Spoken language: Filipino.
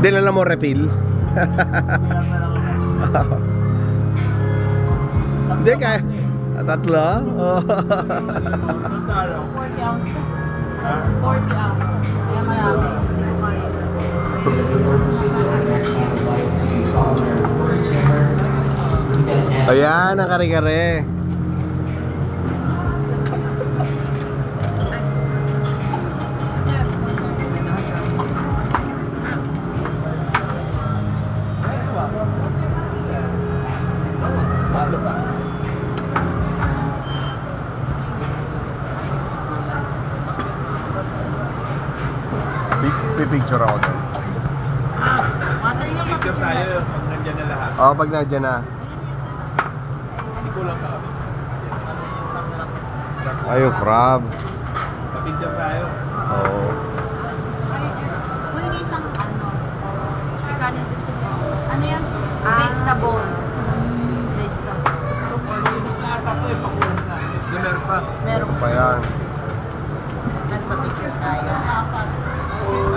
Dinala mo refill? Hindi kaya. Tatlo? Oh. 40 ounces. 40 ounces. Kaya marami. Ayan, ang kare-kare. Picture ako doon. Water nga Picture tayo pag nandyan na lahat. Oo, pag nandiyan na. Hindi kulang pa kami. Ay, yung crab. Papicture tayo. Oo. May isang ano. Ikanin din siya. Ano yan? Vegetable. Vegetable. Gusto na ata ito eh, pakulang na. Meron pa. Meron Pa yan. mas pa-picture tayo.